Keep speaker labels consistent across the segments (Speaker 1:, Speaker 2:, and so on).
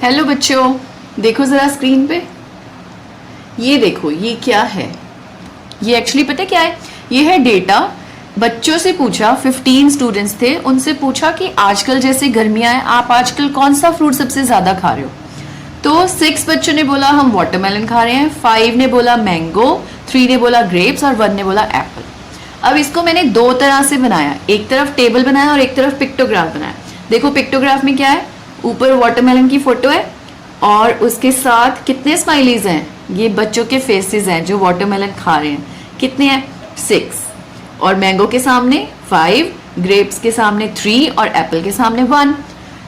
Speaker 1: Hello बच्चों, देखो जरा स्क्रीन पे। ये देखो, ये क्या है? ये एक्चुअली पता क्या है? ये है डेटा। बच्चों से पूछा, 15 स्टूडेंट्स थे, उनसे पूछा कि आजकल जैसे गर्मियां हैं, आप आजकल कौन सा फ्रूट सबसे ज्यादा खा रहे हो? तो 6 बच्चों ने बोला हम वाटरमेलन खा रहे हैं, 5 ने बोला मैंगो, 3 ने बोला ग्रेप्स और 1 ने बोला एप्पल। अब इसको मैंने दो तरह से बनाया, एक तरफ टेबल बनाया और एक तरफ पिक्टोग्राफ बनाया। देखो पिक्टोग्राफ में क्या है, ऊपर वाटरमेलन की फोटो है और उसके साथ कितने स्माइलीज हैं? ये बच्चों के फेसेस हैं जो वाटरमेलन खा रहे हैं। कितने हैं? 6। और मैंगो के सामने 5, ग्रेप्स के सामने 3 और एप्पल के सामने 1।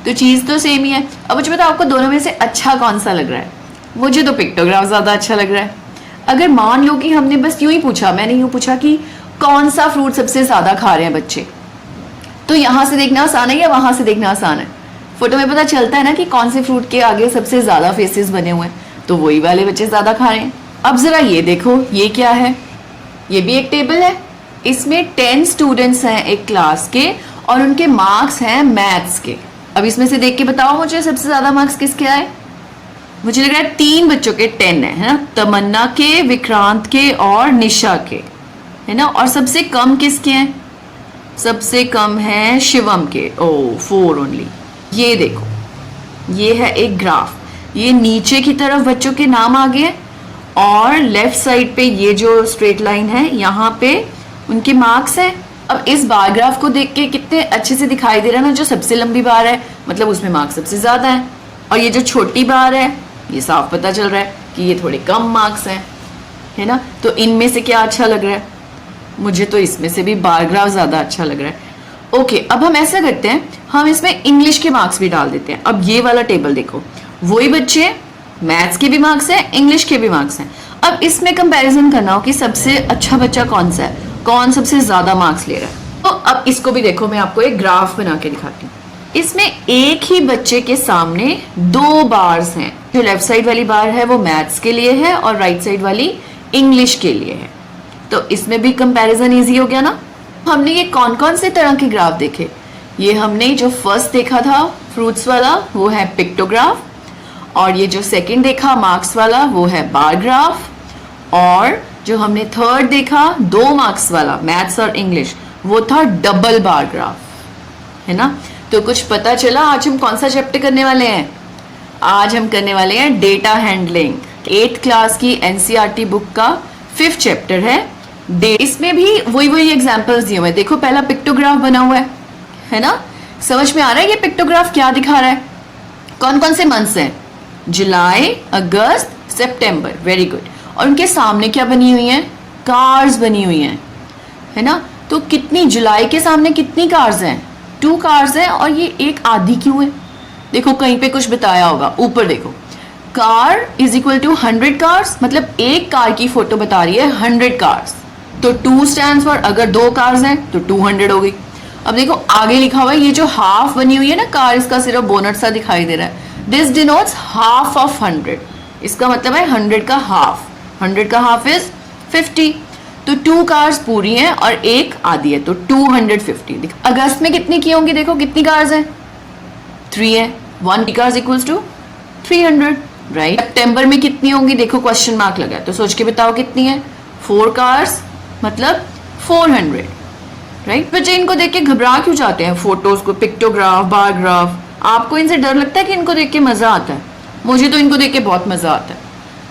Speaker 1: तो चीज तो सेम ही है। अब मुझे बताओ आपको दोनों में से अच्छा कौन सा लग रहा है? मुझे तो पिक्टोग्राफ ज्यादा अच्छा लग रहा है। अगर मान लो कि हमने बस यूं ही पूछा, मैंने यूं पूछा कि कौन सा फ्रूट सबसे ज्यादा खा रहे हैं बच्चे, तो यहां से देखना आसान है या वहां से देखना आसान है? फोटो में पता चलता है ना कि कौन से फ्रूट के आगे सबसे ज्यादा फेसेस बने हुए हैं, तो वही वाले बच्चे ज्यादा खा रहे हैं। अब जरा ये देखो, ये क्या है? ये भी एक टेबल है। इसमें 10 स्टूडेंट्स हैं एक क्लास के और उनके मार्क्स हैं मैथ्स के। अब इसमें से देख के बताओ मुझे सबसे ज्यादा मार्क्स किसके आए? मुझे लग रहा है 3 बच्चों के 10 है ना, तमन्ना के, विक्रांत के और निशा के, है ना। और सबसे कम किसके हैं? सबसे कम है शिवम के। ओ 4 ओनली। ये देखो, ये है एक ग्राफ। ये नीचे की तरफ बच्चों के नाम आ गए और लेफ्ट साइड पे ये जो स्ट्रेट लाइन है यहाँ पे उनके मार्क्स हैं। अब इस बार ग्राफ को देख के कितने अच्छे से दिखाई दे रहा है ना, जो सबसे लंबी बार है मतलब उसमें मार्क्स सबसे ज्यादा है, और ये जो छोटी बार है ये साफ पता चल रहा है कि ये थोड़े कम मार्क्स हैं, है ना। तो इनमें से क्या अच्छा लग रहा है? मुझे तो इसमें से भी बार ग्राफ ज्यादा अच्छा लग रहा है। ओके, अब हम ऐसा करते हैं, हम इसमें इंग्लिश के मार्क्स भी डाल देते हैं। अब ये वाला टेबल देखो, वही बच्चे, मैथ्स के भी मार्क्स हैं, इंग्लिश के भी मार्क्स हैं। अब इसमें कंपैरिजन करना हो कि सबसे अच्छा बच्चा कौन सा है, कौन सबसे ज्यादा मार्क्स ले रहा है। तो अब इसको भी देखो, मैं आपको एक ग्राफ बना के दिखाती हूँ। इसमें एक ही बच्चे के सामने 2 बार्स हैं। जो लेफ्ट साइड वाली बार है वो मैथ्स के लिए है और राइट साइड वाली इंग्लिश के लिए है। तो इसमें भी कंपैरिजन इजी हो गया ना। हमने ये कौन कौन से तरह के ग्राफ देखे? ये हमने जो फर्स्ट देखा था फ्रूट्स वाला वो है पिक्टोग्राफ, और ये जो सेकंड देखा मार्क्स वाला वो है बार ग्राफ, और जो हमने थर्ड देखा 2 मार्क्स वाला मैथ्स और इंग्लिश वो था डबल बार ग्राफ, है ना। तो कुछ पता चला आज हम कौन सा चैप्टर करने वाले हैं? आज हम करने वाले हैं डेटा हैंडलिंग। 8th क्लास की एनसीईआरटी बुक का 5th चैप्टर है। इसमें भी वही एग्जांपल्स दिए हुए हैं। देखो पहला पिक्टोग्राफ बना हुआ है ना। समझ में आ रहा है ये पिक्टोग्राफ क्या दिखा रहा है? कौन कौन से मंथ्स हैं? जुलाई, अगस्त, सितंबर। Very good. और उनके सामने क्या बनी हुई है? कार्स बनी हुई हैं, है ना। तो कितनी, जुलाई के सामने कितनी कार्स हैं? 2 कार्स हैं। और ये एक आधी क्यों है? देखो कहीं पे कुछ बताया होगा, ऊपर देखो, car is equal to 100 cars, मतलब एक कार की फोटो बता रही है 100 कार्स। तो 2 स्टैंड्स फॉर, अगर 2 कार्स हैं तो 200 हो गई। अब देखो आगे लिखा हुआ है, ये जो हाफ बनी हुई है ना कार, इसका सिर्फ बोनट सा दिखाई दे रहा है। This denotes half of 100। इसका मतलब है 100 का हाफ। 100 का हाफ इज 50। तो 2 कार्स पूरी हैं और एक आधी है, तो 250। अगस्त में कितनी की होंगी? देखो कितनी कार्स हैं? 3 है। 1 कार्स इक्वल्स टू 300, राइट। सितंबर में कितनी होंगी? देखो क्वेश्चन मार्क लगा है, तो सोच के बताओ कितनी है? 4 कार्स मतलब 400, राइट। बच्चे इनको देख के घबरा क्यों जाते हैं? फोटोज को, पिक्टोग्राफ, बार ग्राफ, आपको इनसे डर लगता है कि इनको देख के मजा आता है? मुझे तो इनको देख के बहुत मजा आता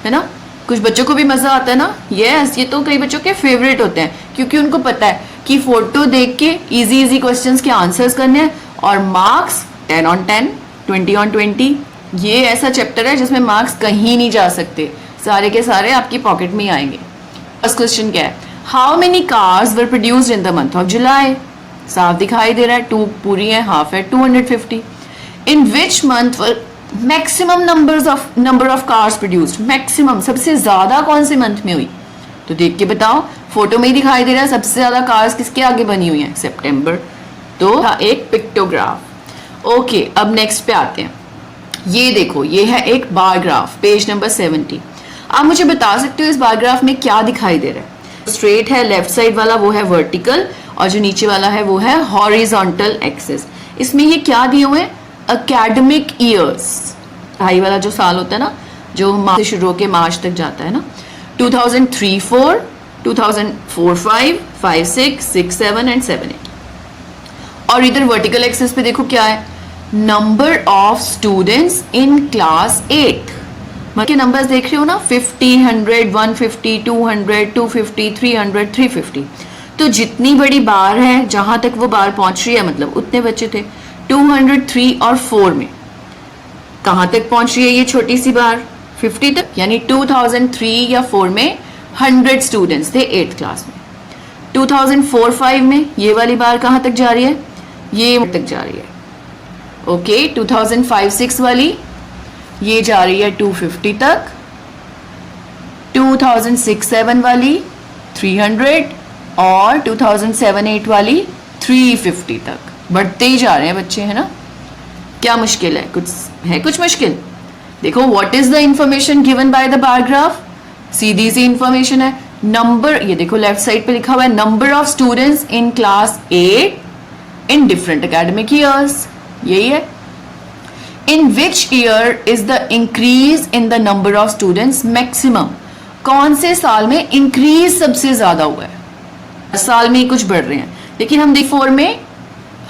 Speaker 1: है ना। कुछ बच्चों को भी मजा आता है ना। यस, ये तो कई बच्चों के फेवरेट होते हैं क्योंकि उनको पता है कि फोटो देख के इजी क्वेश्चंस के आंसर्स करने हैं और मार्क्स 10 on 10, 20 on 20। ये ऐसा चैप्टर है जिसमें मार्क्स कहीं नहीं जा सकते, सारे के सारे आपकी पॉकेट में ही आएंगे। फर्स्ट क्वेश्चन क्या है? How many cars were produced in the month of July? साफ दिखाई दे रहा है, 2 पूरी है, हाफ है, 250। In which month were maximum number of cars produced? Maximum, सबसे ज्यादा कौन से मंथ में हुई? तो देख के बताओ, फोटो में ही दिखाई दे रहा है सबसे ज्यादा कार्स किसके आगे बनी हुई है? सितंबर। तो एक पिक्टोग्राफ। ओके, अब नेक्स्ट पे आते हैं। ये देखो, ये है एक बार ग्राफ, पेज नंबर 70। आप मुझे बता सकते हो इस बार ग्राफ में क्या दिखाई दे रहा है? स्ट्रेट है, लेफ्ट साइड वाला वो है वर्टिकल और जो नीचे वाला है वो है हॉरिजॉन्टल एक्सिस। इसमें ये क्या दिए हुए हैं? Academic years. पढ़ाई वाला जो साल होता है ना, जो मार्च से शुरू होकर मार्च तक जाता है ना, 2003-4, 2004-5, 5-6, 6-7 एंड 7-8। और इधर वर्टिकल एक्सिस पे देखो क्या है, number of students in class 8 के नंबर्स देख रहे हो ना, 50, 100, 150, 200, 250, 300, 350। तो जितनी बड़ी बार है, जहां तक वो बार पहुंच रही है, मतलब उतने बच्चे थे। 203 और 4 में कहां तक पहुंच रही है ये छोटी सी बार, 50 तक, यानी 2003 या 4 में 100 स्टूडेंट्स थे 8th क्लास में। 2004-5 में ये वाली बार कहां तक जा रही है, ये तक जा रही है। ओके, 2005-6 वाली ये जा रही है 250 तक, 2006-7 वाली 300 और 2007-8 वाली 350 तक। बढ़ते ही जा रहे हैं बच्चे, है ना। क्या मुश्किल है, कुछ मुश्किल। देखो, what is the information given by the bar graph, सीधी सी इंफॉर्मेशन है। नंबर, ये देखो लेफ्ट साइड पे लिखा हुआ है, number of students in class 8 in different academic years, यही है। In which year is the increase in the number of students maximum? कौन से साल में इंक्रीज सबसे ज्यादा हुआ है, साल में ही कुछ बढ़ रहे हैं, लेकिन हम देख 4 में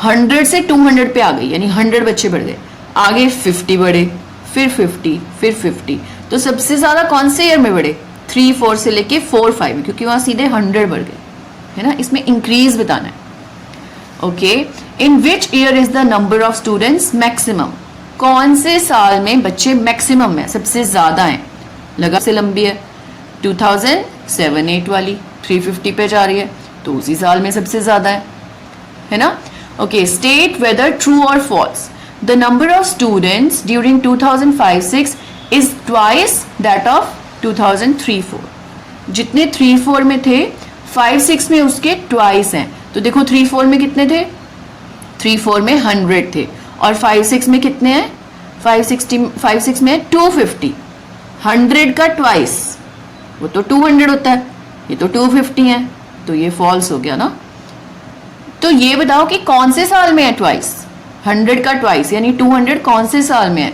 Speaker 1: 100 से 200 पे आ गई, यानी 100 बच्चे बढ़ गए, आगे 50 बढ़े, फिर 50, फिर 50। तो सबसे ज्यादा कौन से ईयर में बढ़े, 3-4 से लेके 4-5 में, क्योंकि वहां सीधे 100 बढ़ गए, है ना। इसमें इंक्रीज बताना है। Okay, in which year is the number of students maximum, कौन से साल में बच्चे मैक्सिमम है, सबसे ज्यादा हैं, लगा से लंबी है। 2007-8 वाली 350 पे जा रही है, तो उसी साल में सबसे ज्यादा है ना। ओके, स्टेट वेदर ट्रू और false, the number of students during 2005-6 is twice that of 2003-4। जितने 3-4 में थे, 5-6 में उसके ट्वाइस हैं। तो देखो 3-4 में कितने थे, 3-4 में 100 थे, और 5-6 में कितने हैं, 5-6 में 250, 100 का ट्वाइस, वो तो 200 होता है, ये तो 250 है, तो ये फॉल्स हो गया ना। तो ये बताओ कि कौन से साल में है ट्वाइस, 100 का ट्वाइस यानी 200 कौन से साल में है,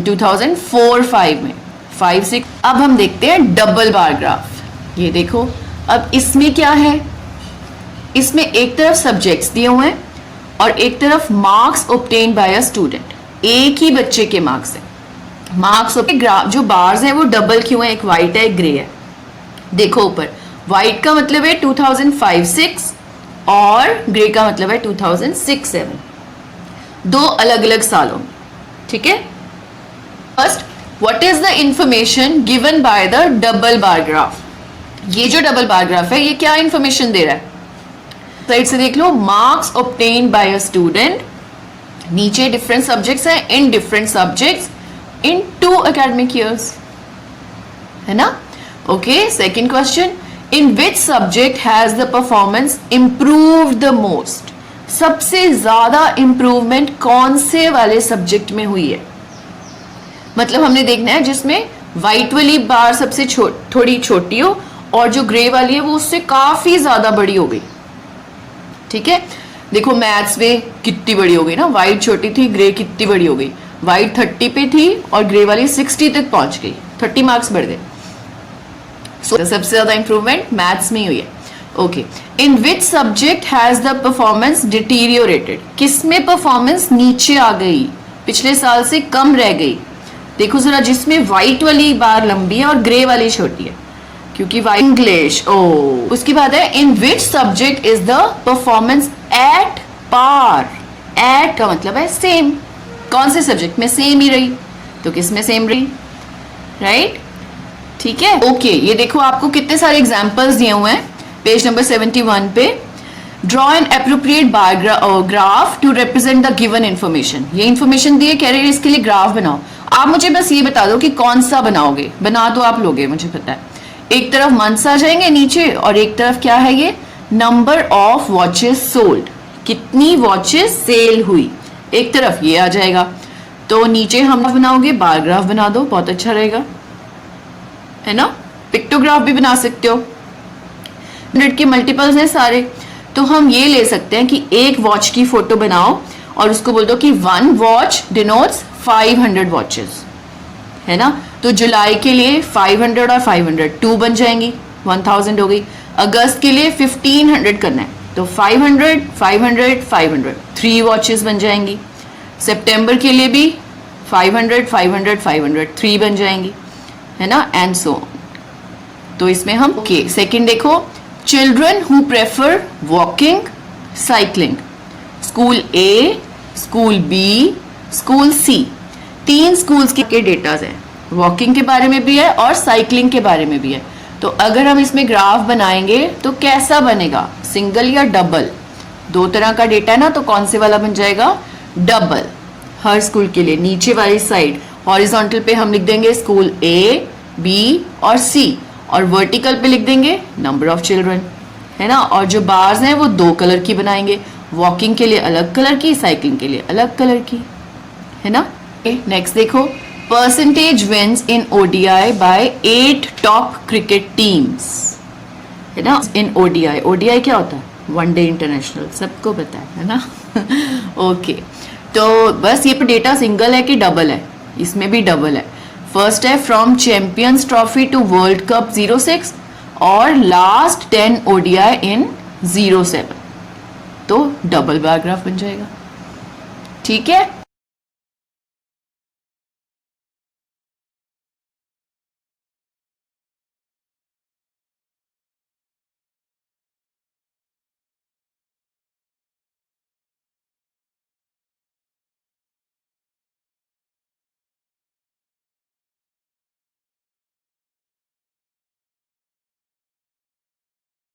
Speaker 1: 2004-5 में, 5-6। अब हम देखते हैं डबल बार ग्राफ। ये देखो, अब इसमें क्या है, इसमें एक तरफ सब्जेक्ट्स दिए हुए हैं और एक तरफ marks obtained by a student, एक ही बच्चे के मार्क्स है। मार्क्स ग्राफ जो बार्स हैं वो डबल क्यों है, एक वाइट है एक ग्रे है। देखो ऊपर वाइट का मतलब है 2005-6 और ग्रे का मतलब है 2006-7, दो अलग अलग सालों में, ठीक है। First, what is the information given by the double bar graph. ये जो डबल बार ग्राफ है ये क्या इंफॉर्मेशन दे रहा है, साइड से देख लो, marks obtained by a student, नीचे डिफरेंट सब्जेक्ट्स हैं, in different subjects in 2 academic years, है ना। Okay, second question, in which subject has the performance improved the most, सबसे ज्यादा इंप्रूवमेंट कौन से वाले सब्जेक्ट में हुई है। मतलब हमने देखना है जिसमें व्हाइट वाली बार सबसे थोड़ी छोटी हो और जो ग्रे वाली है वो उससे काफी ज्यादा बड़ी हो गई, ठीक है। देखो मैथ्स में कितनी बड़ी हो गई ना, व्हाइट छोटी थी, ग्रे कितनी बड़ी हो गई, व्हाइट 30 पे थी और ग्रे वाली 60 तक पहुंच गई, 30 मार्क्स बढ़ गए। सबसे ज्यादा इंप्रूवमेंट मैथ्स में ही हुई है। Okay, in which subject has the performance deteriorated, किसमें परफॉर्मेंस नीचे आ गई, पिछले साल से कम रह गई। देखो जरा, जिसमें व्हाइट वाली बार लंबी है और ग्रे वाली छोटी है, क्योंकि व्हाइट इंग्लिश। उसकी बात है, in which subject is the performance at par, at का मतलब है सेम, कौन से सब्जेक्ट में सेम ही रही, तो किस में सेम रही, राइट, ठीक है। ओके, ये देखो आपको कितने सारे एग्जांपल्स दिए हुए हैं पेज नंबर 71 पे। Draw an appropriate bar graph to represent the given information, ये इन्फॉर्मेशन दिए, कह रहे हैं इसके लिए ग्राफ बनाओ। आप मुझे बस ये बता दो कि कौन सा बनाओगे, बना तो आप लोगे, मुझे पता है। एक तरफ मंथ्स आ जाएंगे नीचे और एक तरफ क्या है, ये नंबर ऑफ वॉचेस सोल्ड, कितनी वॉचेस सेल हुई, एक तरफ ये आ जाएगा। तो नीचे हम बनाओगे बार ग्राफ बना दो, बहुत अच्छा रहेगा, है ना। पिक्टोग्राफ भी बना सकते हो, 100 के मल्टीपल्स हैं सारे, तो हम ये ले सकते हैं कि एक वॉच की फोटो बनाओ और उसको बोल दो कि 1 वॉच डिनोट्स 500 वॉचेस, है ना। तो जुलाई के लिए 500 और 500 2 बन जाएंगी, 1000 हो गई। अगस्त के लिए 1500 करना है, तो 500 500 500 3 वॉचेस बन जाएंगी। सितंबर के लिए भी 500 500 500 3 बन जाएंगी, है ना, एंड सो ऑन। तो इसमें हम ओके सेकंड देखो, children who prefer walking cycling, school A, school B, school C, 3 schools के डेटाज है, वॉकिंग के बारे में भी है और साइकिलिंग के बारे में भी है। तो अगर हम इसमें ग्राफ बनाएंगे तो कैसा बनेगा, सिंगल या डबल, 2 तरह का डेटा है ना, तो कौन से वाला बन जाएगा, डबल। हर स्कूल के लिए नीचे वाली साइड हॉरिजॉन्टल पे हम लिख देंगे स्कूल ए, बी और सी, और वर्टिकल पे लिख देंगे नंबर ऑफ चिल्ड्रन, है ना। और जो बार्स हैं वो 2 कलर की बनाएंगे, वॉकिंग के लिए अलग कलर की, साइकिलिंग के लिए अलग कलर की, है ना। नेक्स्ट देखो, percentage wins in ODI by 8 top cricket teams, है ना। इन ओडीआई, ओडीआई क्या होता है, वनडे इंटरनेशनल, सबको पता है ना। ओके तो बस ये डेटा सिंगल है कि डबल है, इसमें भी डबल है। फर्स्ट है from Champions Trophy to World Cup 06 और लास्ट 10 ओडीआई इन 07, तो डबल बार ग्राफ बन जाएगा, ठीक है।